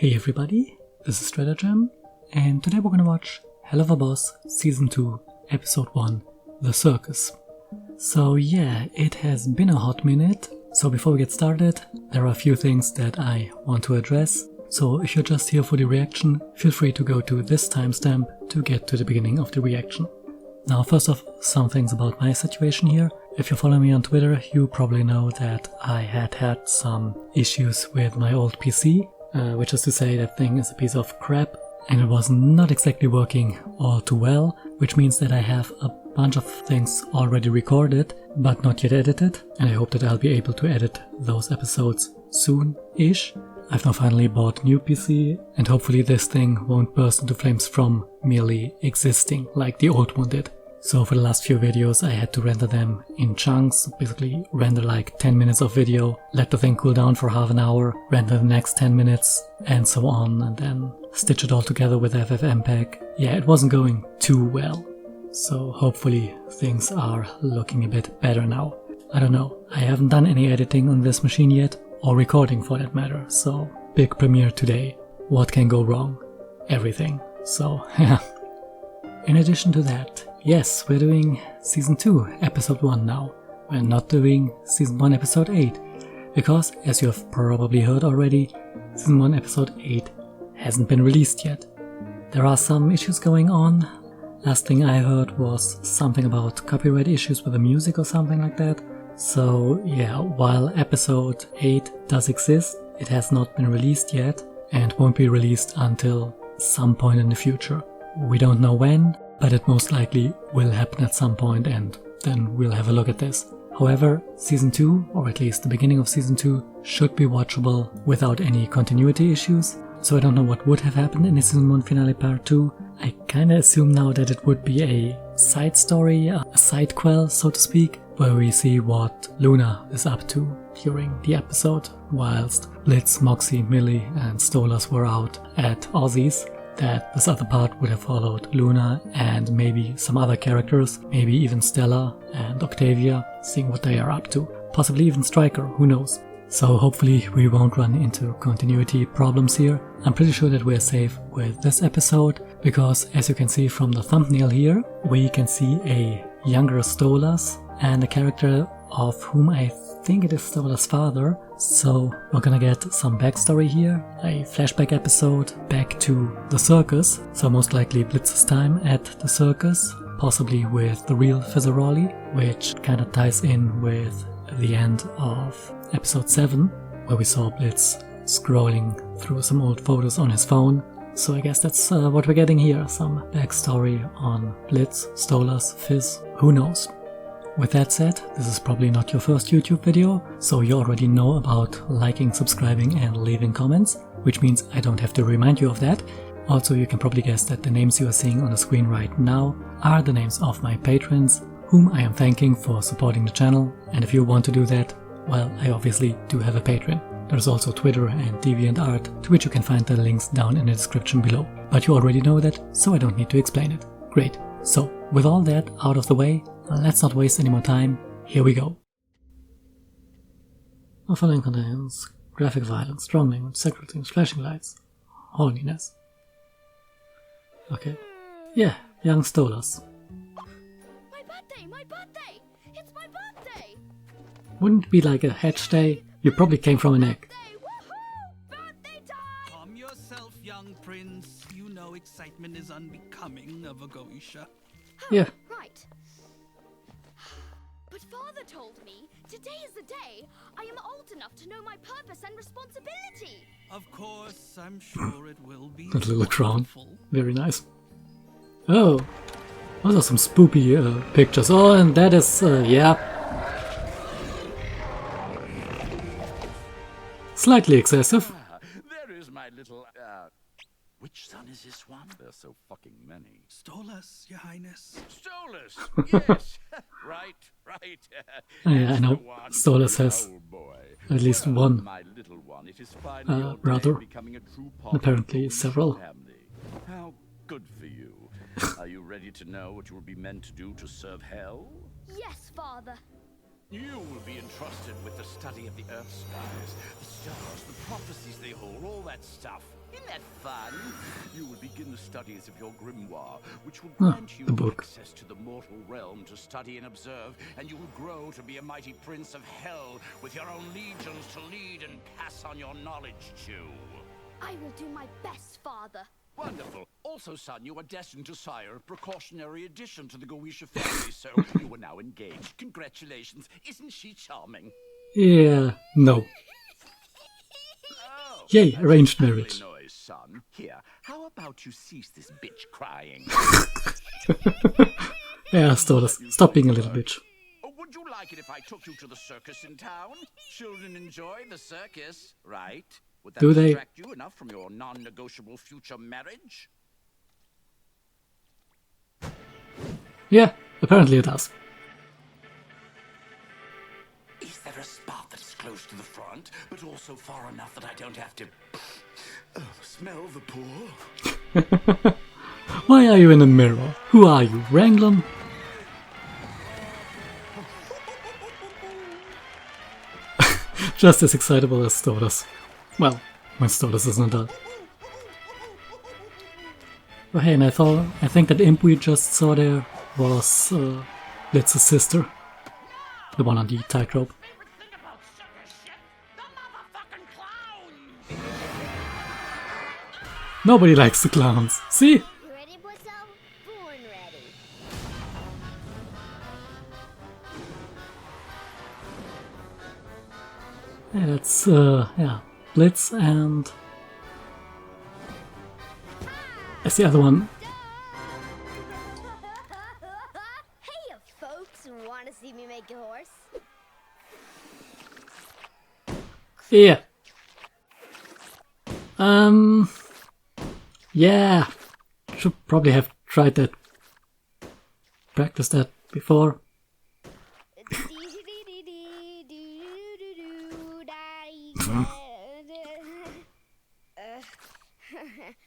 Hey everybody, this is Stratagem, and today we're gonna watch Helluva Boss Season 2, Episode 1, The Circus. So yeah, it has been a hot minute, so before we get started, there are a few things that I want to address. So if you're just here for the reaction, feel free to go to this timestamp to get to the beginning of the reaction. Now first off, some things about my situation here. If you follow me on Twitter, you probably know that I had some issues with my old PC, which is to say that thing is a piece of crap and it was not exactly working all too well, which means that I have a bunch of things already recorded but not yet edited, and I hope that I'll be able to edit those episodes soon-ish. I've now finally bought a new PC and hopefully this thing won't burst into flames from merely existing like the old one did. So for the last few videos I had to render them in chunks, basically render like 10 minutes of video, let the thing cool down for half an hour, render the next 10 minutes and so on, and then stitch it all together with FFmpeg. Yeah, it wasn't going too well. So hopefully things are looking a bit better now. I don't know, I haven't done any editing on this machine yet, or recording for that matter, so big premiere today. What can go wrong? Everything. So yeah. In addition to that, yes, we're doing Season 2, Episode 1 now. We're not doing Season 1, Episode 8, because, as you have probably heard already, Season 1, Episode 8 hasn't been released yet. There are some issues going on. Last thing I heard was something about copyright issues with the music or something like that. So yeah, while Episode 8 does exist, it has not been released yet and won't be released until some point in the future. We don't know when, but it most likely will happen at some point and then we'll have a look at this. However, Season 2, or at least the beginning of Season 2, should be watchable without any continuity issues, so I don't know what would have happened in the Season 1 finale part 2. I kinda assume now that it would be a side story, a side quel, so to speak, where we see what Luna is up to during the episode, whilst Blitz, Moxie, Millie and Stolas were out at Aussie's. That this other part would have followed Luna and maybe some other characters, maybe even Stella and Octavia, seeing what they are up to. Possibly even Striker, who knows. So hopefully we won't run into continuity problems here. I'm pretty sure that we're safe with this episode, because as you can see from the thumbnail here, we can see a younger Stolas and a character of whom I think it is Stolas' father. So we're gonna get some backstory here, a flashback episode back to the circus, so most likely Blitz's time at the circus, possibly with the real Fizzaroli, which kinda ties in with the end of episode 7, where we saw Blitz scrolling through some old photos on his phone. So I guess that's what we're getting here, some backstory on Blitz, Stolas, Fizz, who knows. With that said, this is probably not your first YouTube video, so you already know about liking, subscribing and leaving comments, which means I don't have to remind you of that. Also, you can probably guess that the names you are seeing on the screen right now are the names of my patrons, whom I am thanking for supporting the channel, and if you want to do that, well, I obviously do have a Patreon. There's also Twitter and DeviantArt, to which you can find the links down in the description below. But you already know that, so I don't need to explain it. Great. So, with all that out of the way, let's not waste any more time. Here we go. The following contains graphic violence, strong language, sexual themes, flashing lights, horniness. Okay. Yeah, young Stolas. My birthday! My birthday! It's my birthday! Wouldn't it be like a hatch day? You probably came from an egg. Birthday time! Calm yourself, young prince. You know excitement is unbecoming of a Goisha. Yeah. Right. But father told me today is the day I am old enough to know my purpose and responsibility. Of course, I'm sure it will be. That little crown. wonderful. Very nice. Oh, those are some spoopy pictures. Oh, and that is, yeah. Slightly excessive. There is my little, which son is this one? There's so fucking many. Stolas, your highness. Stolas! Yes! right. Yeah, I know. That's the one. Stolas has Oh, boy. at least Well, one. my little one, it is finally your day brother. becoming a true part Apparently of the several. family. How good for you. Are you ready to know what you will be meant to do to serve hell? Yes, father. You will be entrusted with the study of the Earth's skies, the stars, the prophecies they hold, all that stuff. Isn't that fun? You will begin the studies of your grimoire, which will grant you the book. access to the mortal realm to study and observe, and you will grow to be a mighty prince of hell with your own legions to lead and pass on your knowledge to. I will do my best, Father. Wonderful. Also, son, you are destined to sire a precautionary addition to the Goetia family, so you are now engaged. Congratulations. Isn't she charming? Yeah, no. Oh, Yay, that's arranged an ugly marriage. noise, son. Here, how about you cease this bitch crying? Yeah, Stolas, stop being a little bitch. Would you like it if I took you to the circus in town? Children enjoy the circus, right? Would that Do they? distract you enough from your non-negotiable future marriage? Yeah, apparently it does. Is there a spot that's close to the front, but also far enough that I don't have to smell the pool? Why are you in a mirror? Who are you, Wrangler? Just as excitable as Stolas. Well, when Stolas is an adult. Oh, hey, and I think that imp we just saw there was Blitz's sister. The one on the tightrope. Favorite thing about Circus shit? The motherfucking clowns! Nobody likes the clowns. See? You ready, Blitzo? Born ready. Yeah, that's yeah, Blitz and that's the other one. Hey, you folks, want to see me make a horse? Yeah. Yeah. Should probably have tried that. Practiced that before.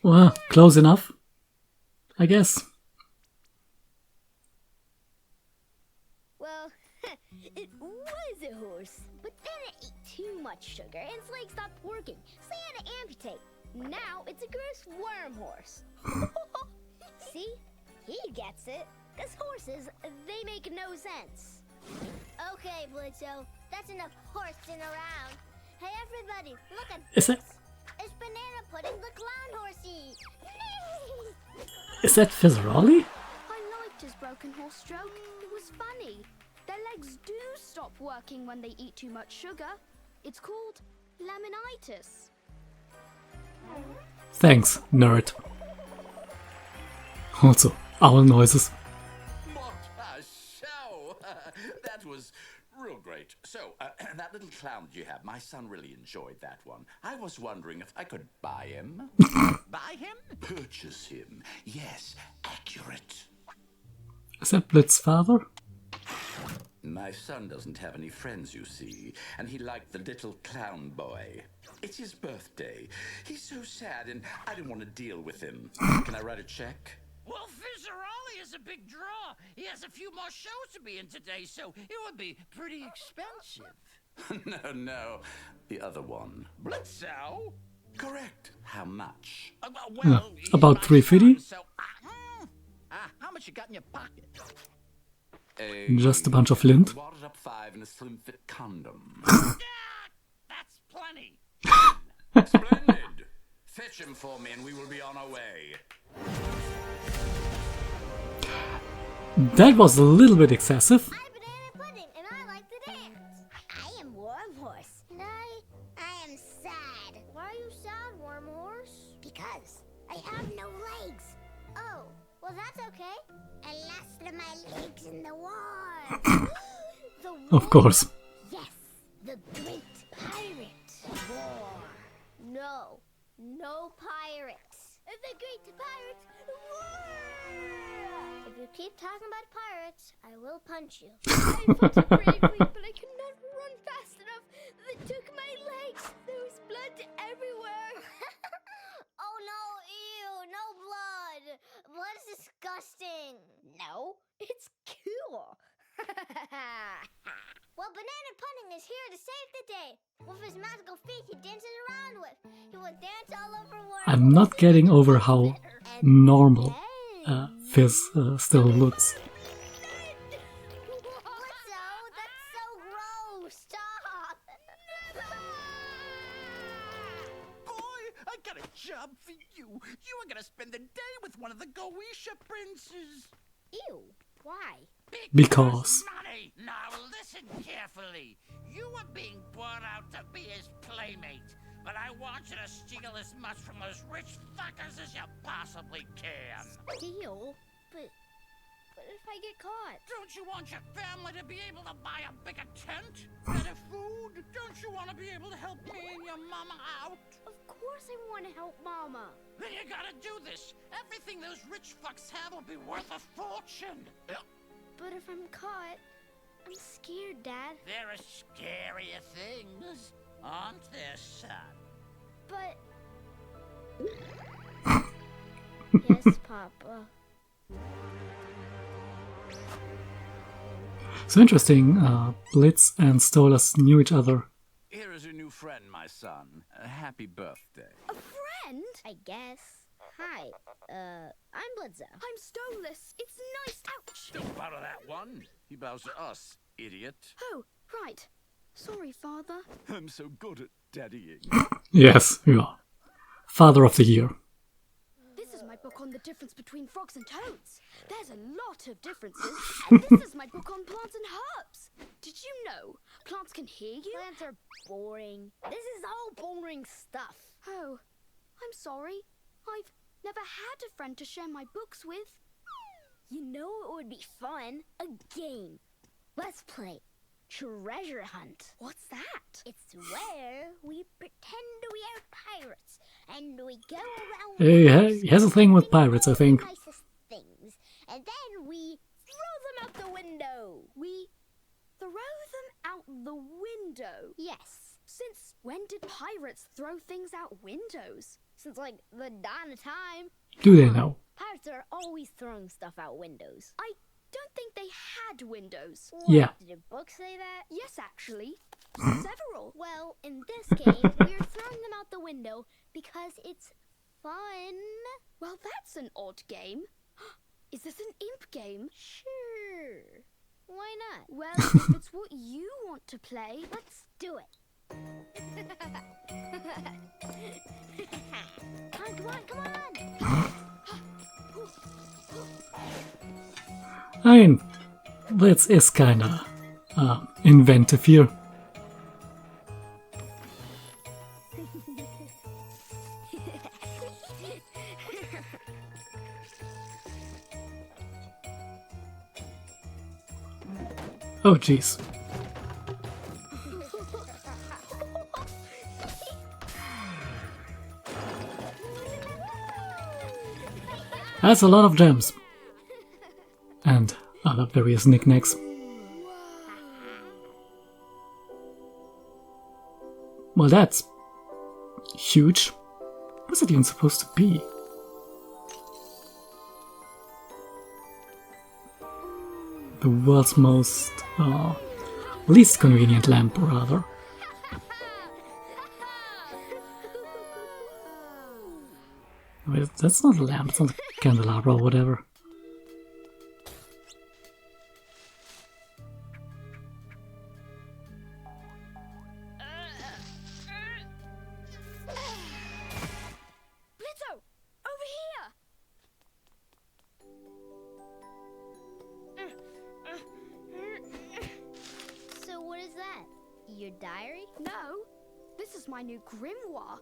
Well, close enough, I guess. Well, it was a horse, but then it ate too much sugar and its legs stopped working, so they had to amputate. Now it's a gross worm horse. See? He gets it. Because horses, they make no sense. Okay, Blitzo, that's enough horsing around. Hey, everybody, look at Is that It's Banana Pudding the Clown Horsey! is that Fizzaroli? I liked his broken horse stroke. It was funny. Their legs do stop working when they eat too much sugar. It's called laminitis. Thanks, nerd. Also, owl noises. What a show! That was real great. So, that little clown you have, my son really enjoyed that one. I was wondering if I could buy him. Buy him? Purchase him. Yes, accurate. Is that Blitz's father? My son doesn't have any friends, you see, and he liked the little clown boy. It's his birthday. He's so sad, and I didn't want to deal with him. Can I write a check? Well, Fizzaroli is a big draw. He has a few more shows to be in today, so it would be pretty expensive. No. The other one. Blitzo? Correct. How much? Well, he's about my 350? son, so, how much you got in your pocket? Just a bunch of lint. Wadded up 5 in a slim fit condom. That's plenty. Splendid. Fetch him for me and we will be on our way. That was a little bit excessive. I'm Banana Pudding, and I like to dance. I am Worm Horse, and I am sad. Why are you sad, Worm Horse? Because I have no legs. Oh, well that's okay. I lost my legs in the war. The war? Of course. Yes, the Great Pirate War. No pirates. The Great Pirate War! If you keep talking about pirates, I will punch you. I fought bravely, but I could not run fast enough. They took my legs. There was blood everywhere. Oh no, ew, no blood. Blood is disgusting. No, it's cool. Well, Banana here to save the day. With his magical feet he dances around with. He will dance all over world. I'm not getting over how normal Fizz still looks. That's so gross. Stop. Boy, I got a job for you. You are gonna spend the day with one of the Goetia princes. Ew. Why? Because. Money. Now listen carefully. You are being brought out to be his playmate, but I want you to steal as much from those rich fuckers as you possibly can. Steal? But if I get caught? Don't you want your family to be able to buy a bigger tent? Better food? Don't you want to be able to help me and your mama out? Of course I want to help Mama. Then you gotta do this. Everything those rich fucks have will be worth a fortune. But if I'm caught, I'm scared, Dad. There are scarier things, aren't there, son? But... Yes, Papa. So interesting, Blitz and Stolas knew each other. Here is your new friend, my son. Happy birthday. A friend? I guess. Hi, I'm Blitzo. I'm Stolas. It's nice. Ouch. Don't bow to that one. He bows to us, idiot. Oh, right. Sorry, Father. I'm so good at daddying. Yes, yeah. Father of the Year. This is my book on the difference between frogs and toads. There's a lot of differences. And this is my book on plants and herbs. Did you know plants can hear you? Plants are boring. This is all boring stuff. Oh, I'm sorry. I've never had a friend to share my books with. You know it would be fun? A game. Let's play Treasure Hunt. What's that? It's where we pretend we are pirates and we go around. He has a thing with pirates, I think. The nicest things, and then we throw them out the window. We throw them out the window. Yes, Since when did pirates throw things out windows? since like the dawn of time. Do they know? Pirates are always throwing stuff out windows. I don't think they had windows. What, Yeah. Did your book say that? Yes, actually. Several. Well, in this game, we're throwing them out the window because it's fun. Well, that's an odd game. Is this an imp game? Sure. Why not? Well, if it's what you want to play, Let's do it. Come on. I mean, Blitz is kinda inventive here. Oh jeez. That's a lot of gems. And other various knickknacks. Well, that's huge. What's it even supposed to be? The world's most, least convenient lamp, rather. Wait, that's not a lamp, it's not a candelabra or whatever. Blitzo, over here. So what is that? Your diary? No, this is my new grimoire.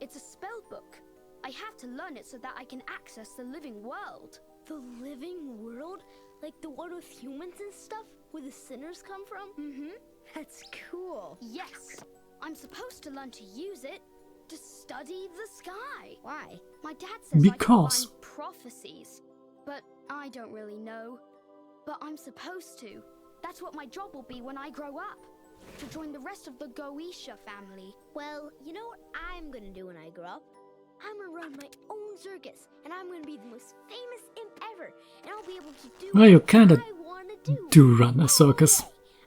It's a spell book. I have to learn it so that I can access the living world. The living world? Like the one with humans and stuff? Where the sinners come from? Mm-hmm. That's cool. Yes, I'm supposed to learn to use it to study the sky. Why? My dad says Because. I can find prophecies, but I don't really know. But I'm supposed to. That's what my job will be when I grow up. To join the rest of the Goetia family. Well, you know what I'm gonna do when I grow up? I'm gonna run my own circus, and I'm gonna be the most famous imp ever, and I'll be able to do Well, you what kinda I wanna do. do run a circus.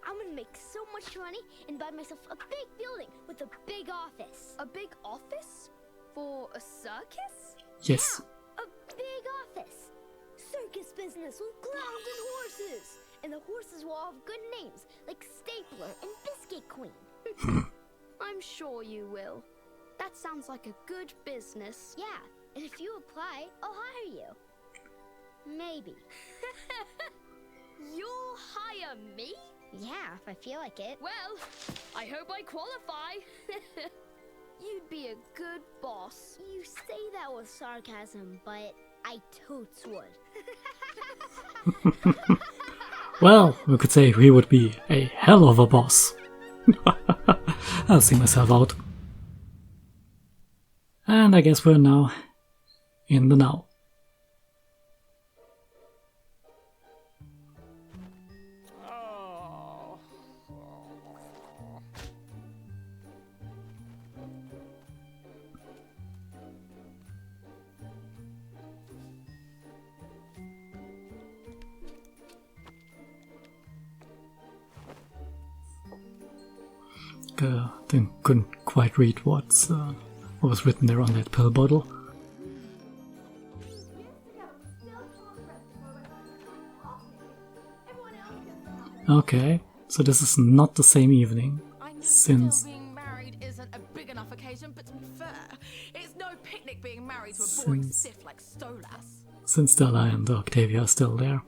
I'm gonna make so much money and buy myself myself a big building with a big office. A big office? For a circus? Yes. A big office. Circus business with clowns and horses. And the horses will all have good names, like Stapler and Biscuit Queen. I'm sure you will. That sounds like a good business. Yeah, and if you apply, I'll hire you. Maybe. You'll hire me? Yeah, if I feel like it. Well, I hope I qualify. You'd be a good boss. You say that with sarcasm, but I totes would. Well, we could say he would be a hell of a boss. I'll see myself out. And I guess we're now in the now. Couldn't quite read what was written there on that pill bottle. Okay, so this is not the same evening, since being married isn't a big enough occasion, but to be fair, it's no picnic being married to a boring stiff like Stolas. since Stella and Octavia are still there.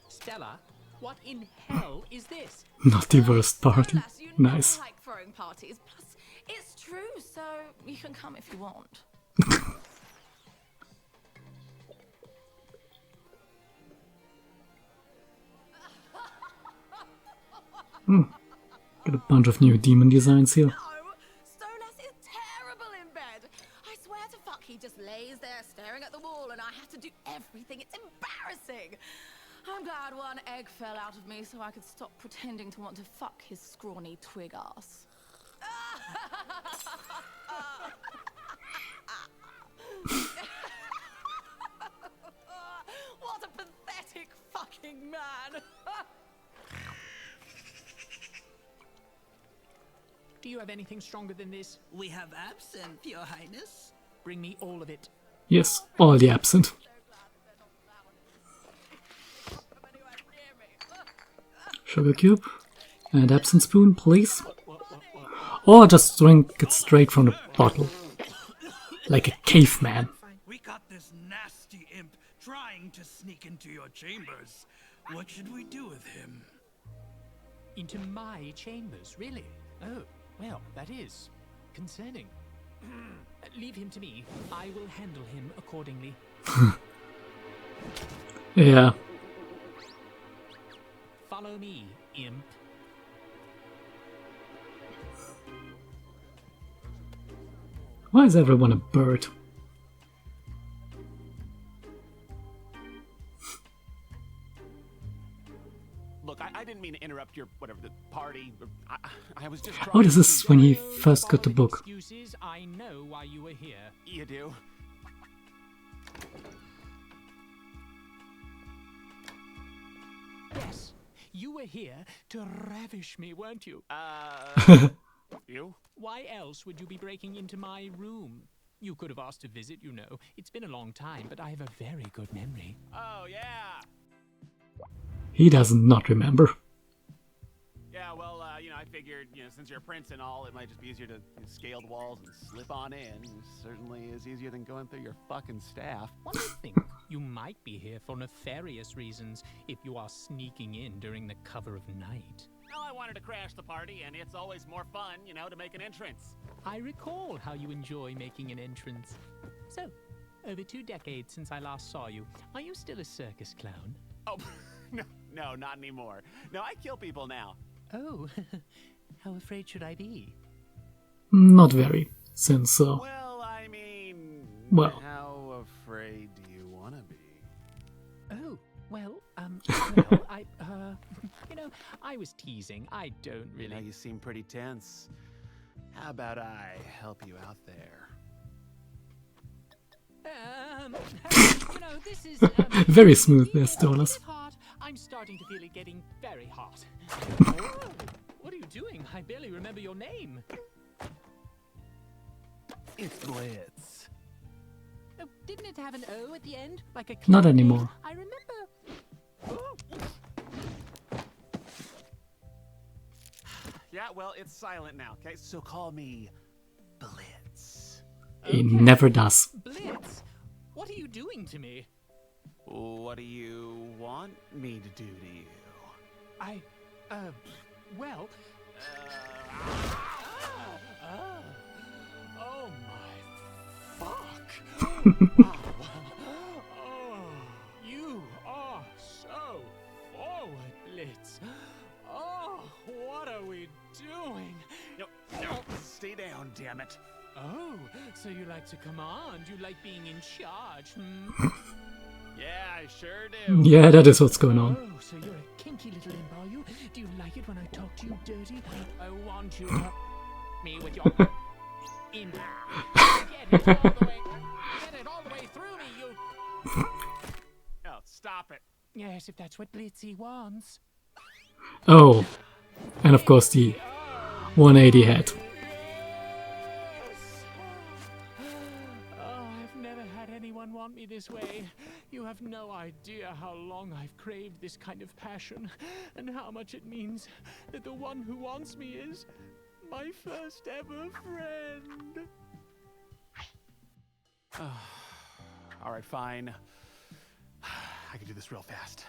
Stella, what in hell is this? Not the worst party. Stolas, you Nice. never like throwing parties. Plus, it's true, so you can come if you want. Got a bunch of new demon designs here. No, Stolas is terrible in bed. I swear to fuck, he just lays there staring at the wall, and I have to do everything. It's embarrassing. I'm glad one egg fell out of me so I could stop pretending to want to fuck his scrawny twig ass. What a pathetic fucking man. Do you have anything stronger than this? We have absinthe, Your Highness. Bring me all of it. Yes, all the absent. Sugar cube and absinthe spoon, please. Or just drink it straight from the bottle, like a caveman. We got this nasty imp trying to sneak into your chambers. What should we do with him? Into my chambers, really? Oh, well, that is concerning. Leave him to me. I will handle him accordingly. Yeah. Follow me, imp. Why is everyone a bird? Look, I didn't mean to interrupt your, whatever, the party. I was just Oh, trying this is to... when he first got the book. Excuses. I know why you were here. You do? Yes, you were here to ravish me, weren't you? You? Why else would you be breaking into my room? You could have asked to visit, you know. It's been a long time, but I have a very good memory. Oh, yeah. He does not remember. Yeah, well, I figured, since you're a prince and all, it might just be easier to scale the walls and slip on in. It certainly is easier than going through your fucking staff. One would think you might be here for nefarious reasons if you are sneaking in during the cover of night. Well, I wanted to crash the party, and it's always more fun, to make an entrance. I recall how you enjoy making an entrance. So, over 2 decades since I last saw you, are you still a circus clown? Oh, no, not anymore. No, I kill people now. Oh, how afraid should I be? Not very, since, Well, I mean... Well. How afraid do you want to be? Oh, well, I was teasing. I don't really... You seem pretty tense. How about I help you out there? You know, this is Very smooth there, Stolas. hot. I'm starting to feel it getting very hot. What are you doing? I barely remember your name. It's Blitz. Oh, didn't it have an O at the end? Like a Not cloud anymore. name? I remember. Oh. Yeah, well, it's silent now, okay? So call me Blitz. He never does. Blitz, what are you doing to me? What do you want me to do to you? Well, oh my fuck. Oh, you are so forward, Blitz. Oh, what are we doing? No, stay down, damn it. Oh, so you like to command? You like being in charge, hmm? Yeah, I sure do. Yeah, that is what's going on. Oh, so you're a kinky little imp, are you? Do you like it when I talk to you dirty? I want you to me with your imp. Get it all the way through me, you. Oh, stop it. Yes, if that's what Blitzy wants. Oh, and of course the 180 head. Oh, I've never had anyone want me this way. You have no idea how long I've craved this kind of passion, and how much it means that the one who wants me is my first ever friend. All right, fine. I can do this real fast.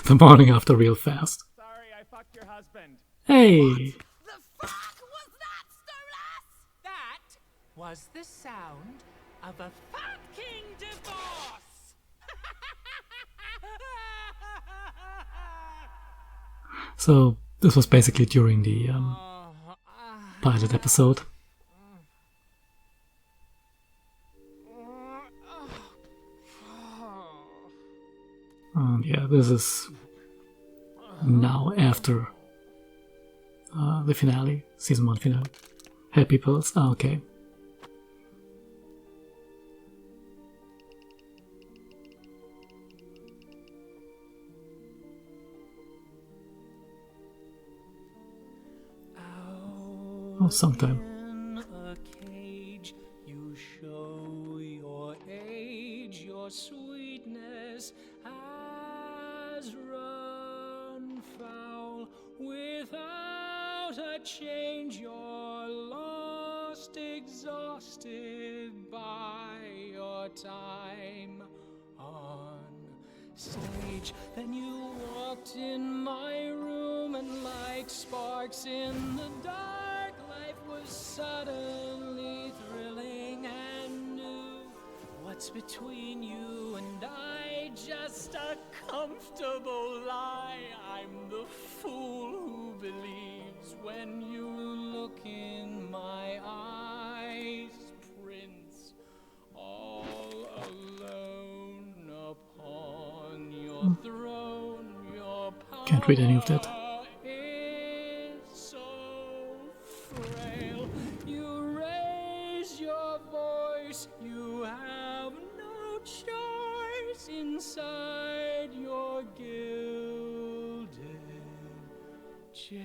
The morning after real fast. Sorry, I fucked your husband. Hey! The fuck was that, Stolas? That was the sound of a fucking divorce! So, this was basically during the pilot episode. Yeah, this is now after the finale, season 1 finale. Happy Pills, okay. Oh, sometime. In a cage, you show your age, your sweetness has run foul. Without a change, you're lost, exhausted by your time on stage. Then you walked in my room, and like sparks in the dark, life was suddenly thrilling and new. What's between you and I? Just a comfortable lie. I'm the fool who believes when you look in my eyes, Prince, all alone upon your throne. Your power Can't read any of that. is so frail. You raise your voice, you have no choice inside your gilded jail.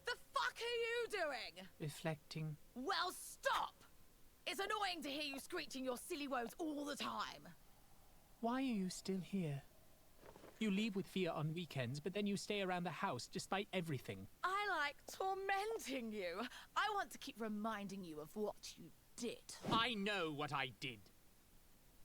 The fuck are you doing? Reflecting. Well, stop! It's annoying to hear you screeching your silly woes all the time. Why are you still here? You leave with Fia on weekends, but then you stay around the house despite everything. I like tormenting you. I want to keep reminding you of what you did. I know what I did.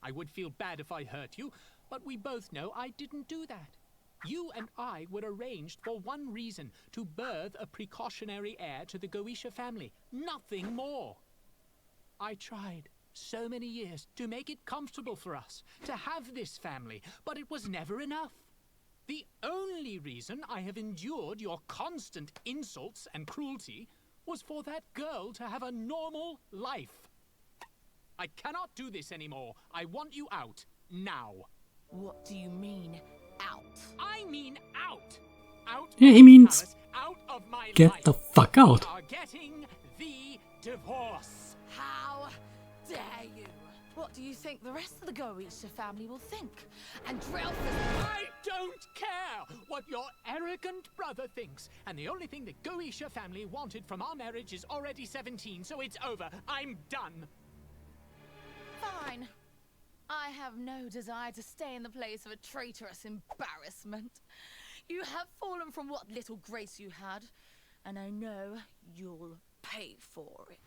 I would feel bad if I hurt you, but we both know I didn't do that. You and I were arranged for one reason, to birth a precautionary heir to the Goetia family. Nothing more. I tried so many years to make it comfortable for us, to have this family, but it was never enough. The only reason I have endured your constant insults and cruelty was for that girl to have a normal life. I cannot do this anymore. I want you out, now. What do you mean, out? I mean out! Out Yeah, of he this means palace, out of my get life. the fuck out. We are getting the divorce. How dare you? What do you think the rest of the Goetia family will think? And Drelfus... I don't care what your arrogant brother thinks. And the only thing the Goetia family wanted from our marriage is already 17, so it's over. I'm done. Fine. I have no desire to stay in the place of a traitorous embarrassment. You have fallen from what little grace you had, and I know you'll pay for it.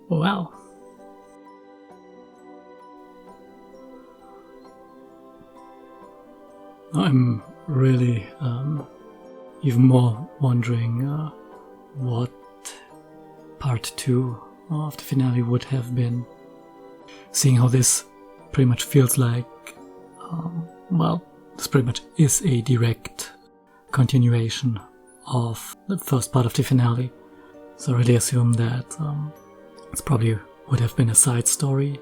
Wow. I'm really even more wondering what part 2 of the finale would have been. Seeing how this pretty much feels like, well, this pretty much is a direct continuation of the first part of the finale. So I really assume that it's probably would have been a side story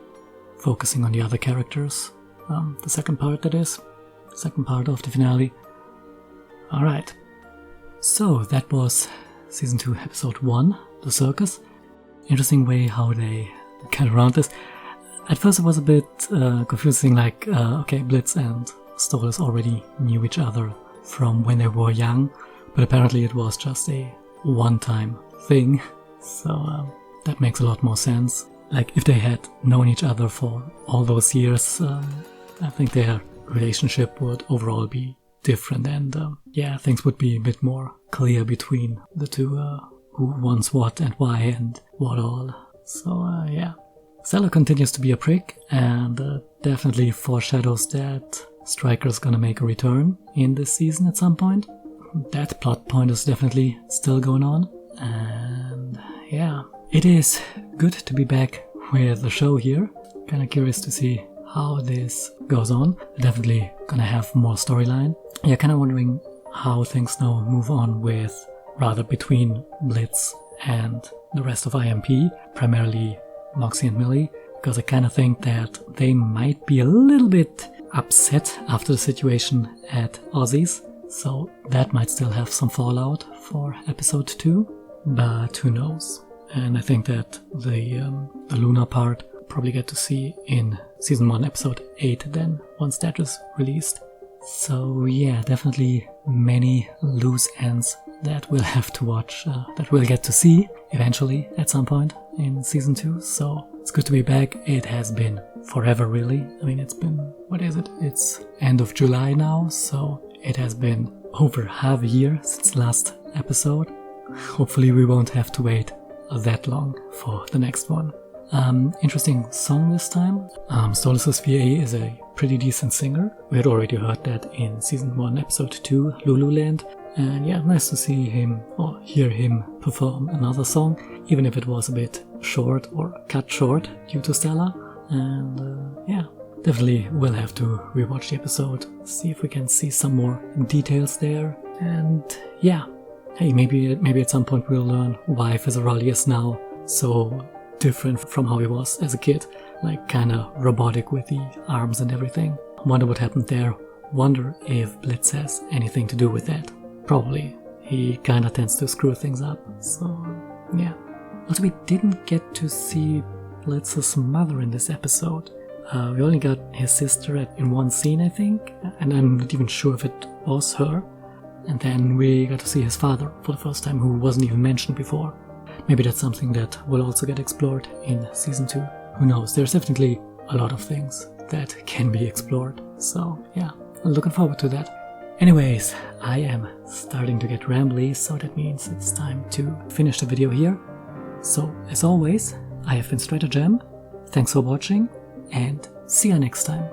focusing on the other characters. The second part, that is. Second part of the finale. Alright. So that was Season 2 Episode 1, The Circus. Interesting way how they get around this. At first it was a bit confusing, like, okay, Blitz and Stolas already knew each other from when they were young, but apparently it was just a one-time thing, so that makes a lot more sense. Like, if they had known each other for all those years, I think their relationship would overall be different, and yeah, things would be a bit more clear between the two, who wants what and why and what all. So yeah. Stella continues to be a prick, and definitely foreshadows that Striker's gonna make a return in this season at some point. That plot point is definitely still going on, and yeah. It is good to be back with the show here. Kinda curious to see how this goes on. Definitely gonna have more storyline. Yeah, kinda wondering how things now move on with, rather between Blitz and the rest of IMP, primarily Moxie and Millie, because I kind of think that they might be a little bit upset after the situation at Ozzy's, so that might still have some fallout for episode 2, but who knows. And I think that the Luna part probably get to see in season 1 episode 8 then, once that is released. So yeah, definitely many loose ends that we'll have to watch, that we'll get to see eventually at some point in season 2, so it's good to be back. It has been forever, really. I mean, it's been, what is it? It's end of July now, so it has been over half a year since last episode. Hopefully we won't have to wait that long for the next one. Interesting song this time. Stolas' VA is a pretty decent singer. We had already heard that in season 1 episode 2, Lululand. And yeah, nice to see him or hear him perform another song, even if it was a bit short or cut short due to Stella. And yeah, definitely will have to rewatch the episode, see if we can see some more details there. And yeah, hey, maybe at some point we'll learn why Fizzarelli is now so different from how he was as a kid, like kinda robotic with the arms and everything. Wonder what happened there. Wonder if Blitz has anything to do with that. Probably. He kinda tends to screw things up, so yeah. Also, we didn't get to see Blitz's mother in this episode. We only got his sister in one scene, I think, and I'm not even sure if it was her. And then we got to see his father for the first time, who wasn't even mentioned before. Maybe that's something that will also get explored in season 2. Who knows? There's definitely a lot of things that can be explored. So yeah, I'm looking forward to that. Anyways, I am starting to get rambly, so that means it's time to finish the video here. So, as always, I have been Stranger Jam. Thanks for watching, and see you next time.